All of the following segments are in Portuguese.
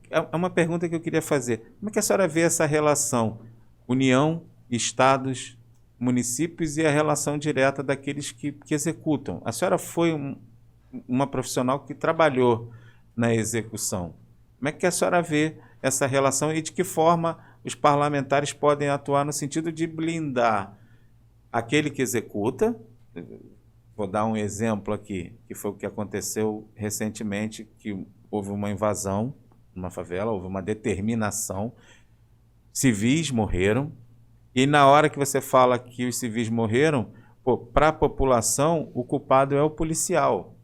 é uma pergunta que eu queria fazer. Como é que a senhora vê essa relação União, estados, municípios e a relação direta daqueles que executam? A senhora foi uma profissional que trabalhou na execução. Como é que a senhora vê essa relação e de que forma os parlamentares podem atuar no sentido de blindar aquele que executa? Vou dar um exemplo aqui, que foi o que aconteceu recentemente, que houve uma invasão numa favela, houve uma determinação, civis morreram, e na hora que você fala que os civis morreram, para a população, o culpado é o policial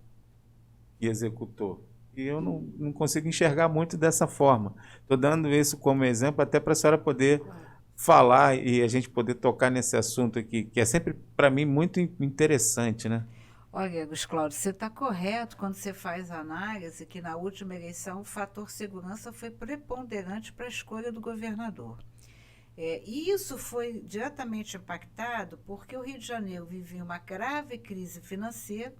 que executou. E eu não consigo enxergar muito dessa forma. Estou dando isso como exemplo até para a senhora poder falar e a gente poder tocar nesse assunto aqui, que é sempre, para mim, muito interessante, né? Olha, Luiz Cláudio, você está correto quando você faz a análise que na última eleição o fator segurança foi preponderante para a escolha do governador. E isso foi diretamente impactado porque o Rio de Janeiro vivia uma grave crise financeira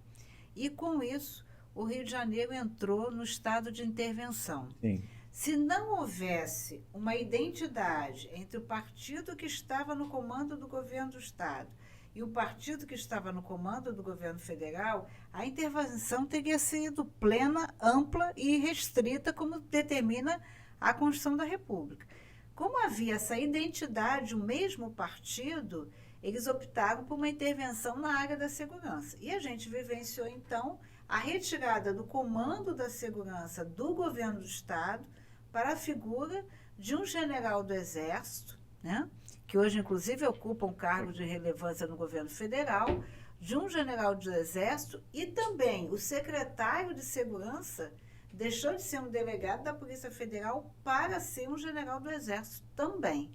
e, com isso, o Rio de Janeiro entrou no estado de intervenção. Sim. Se não houvesse uma identidade entre o partido que estava no comando do governo do estado e o partido que estava no comando do governo federal, a intervenção teria sido plena, ampla e restrita, como determina a Constituição da República. Como havia essa identidade, o mesmo partido, eles optaram por uma intervenção na área da segurança. E a gente vivenciou, então, a retirada do comando da segurança do governo do estado para a figura de um general do Exército, né, que hoje, inclusive, ocupa um cargo de relevância no governo federal, de um general do Exército e também o secretário de Segurança deixou de ser um delegado da Polícia Federal para ser um general do Exército também.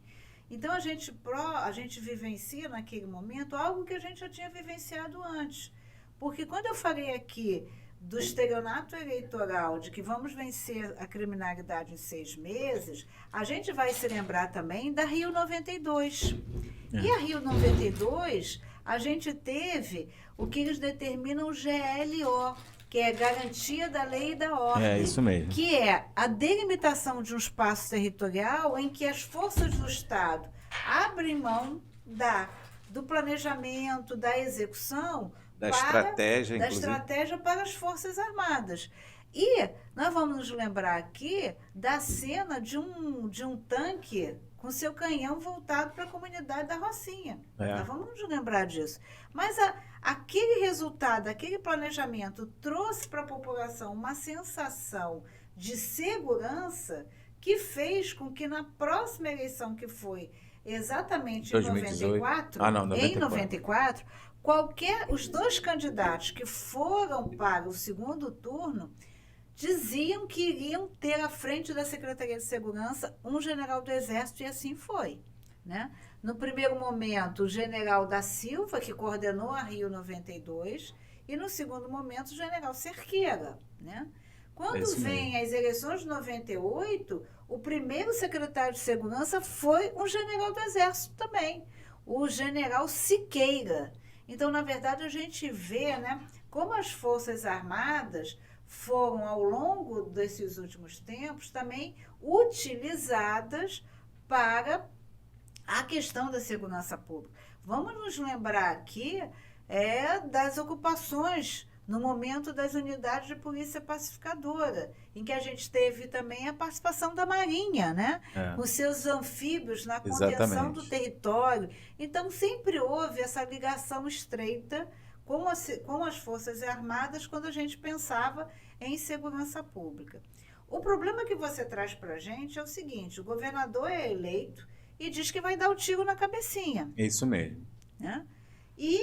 Então, a gente vivencia naquele momento algo que a gente já tinha vivenciado antes. Porque quando eu falei aqui do estelionato eleitoral, de que vamos vencer a criminalidade em 6 meses, a gente vai se lembrar também da Rio 92. E a Rio 92, a gente teve o que eles determinam o GLO, que é Garantia da Lei e da Ordem. É isso mesmo. Que é a delimitação de um espaço territorial em que as forças do Estado abrem mão do planejamento, da execução, da estratégia, inclusive. Da estratégia para as Forças Armadas. E nós vamos nos lembrar aqui da cena de um tanque com seu canhão voltado para a comunidade da Rocinha. Nós vamos nos lembrar disso. Mas aquele resultado, aquele planejamento trouxe para a população uma sensação de segurança que fez com que na próxima eleição, que foi exatamente 2018. em 94, os dois candidatos que foram para o segundo turno diziam que iriam ter à frente da Secretaria de Segurança um general do Exército, e assim foi, né? No primeiro momento, o general da Silva, que coordenou a Rio 92, e no segundo momento, o general Cerqueira, né? Quando vem as eleições de 98, o primeiro secretário de Segurança foi um general do Exército também, o general Siqueira. Então, na verdade, a gente vê, né, como as Forças Armadas foram, ao longo desses últimos tempos, também utilizadas para a questão da segurança pública. Vamos nos lembrar aqui das ocupações no momento das unidades de polícia pacificadora, em que a gente teve também a participação da Marinha, né? Com seus anfíbios na contenção do território. Então, sempre houve essa ligação estreita com as Forças Armadas quando a gente pensava em segurança pública. O problema que você traz para a gente é o seguinte: o governador é eleito e diz que vai dar o tiro na cabecinha. É isso mesmo. Né? E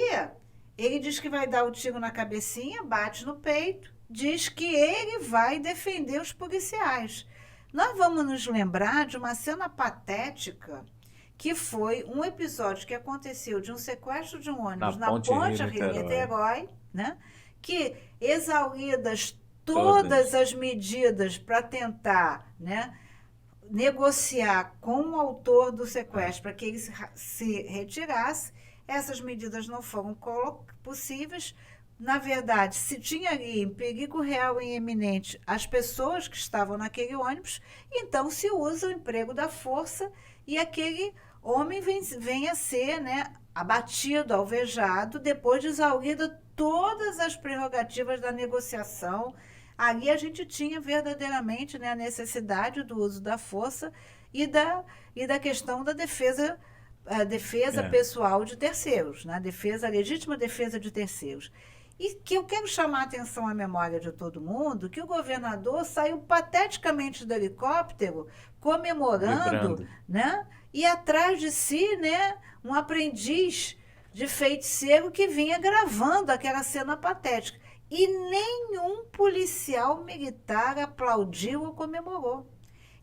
ele diz que vai dar o tiro na cabecinha, bate no peito, diz que ele vai defender os policiais. Nós vamos nos lembrar de uma cena patética, que foi um episódio que aconteceu de um sequestro de um ônibus na Ponte Rio-Niterói, né? Que, exauridas todas as medidas para tentar, né, negociar com o autor do sequestro para que ele se retirasse, essas medidas não foram possíveis. na verdade, se tinha ali em perigo real e iminente as pessoas que estavam naquele ônibus, então se usa o emprego da força e aquele homem vem a ser, né, abatido, alvejado, depois de exaurida todas as prerrogativas da negociação. Ali a gente tinha verdadeiramente, né, a necessidade do uso da força e da questão da defesa, a defesa pessoal de terceiros, né, a legítima defesa de terceiros. E que eu quero chamar a atenção à memória de todo mundo, que o governador saiu pateticamente do helicóptero, comemorando, né? E atrás de si, né, um aprendiz de feiticeiro que vinha gravando aquela cena patética. E nenhum policial militar aplaudiu ou comemorou.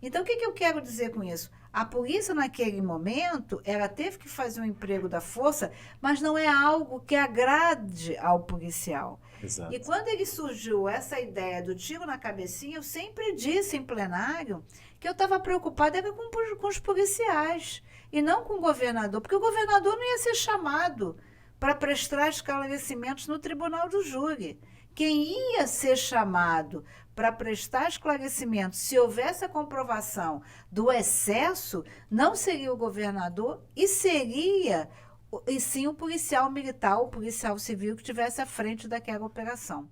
Então, o que eu quero dizer com isso? A polícia, naquele momento, ela teve que fazer um emprego da força, mas não é algo que agrade ao policial. Exato. E quando ele surgiu essa ideia do tiro na cabecinha, eu sempre disse em plenário que eu estava preocupada era com os policiais e não com o governador, porque o governador não ia ser chamado para prestar esclarecimentos no tribunal do júri. Quem ia ser chamado para prestar esclarecimentos, se houvesse a comprovação do excesso, não seria o governador e sim o policial militar, o policial civil que estivesse à frente daquela operação.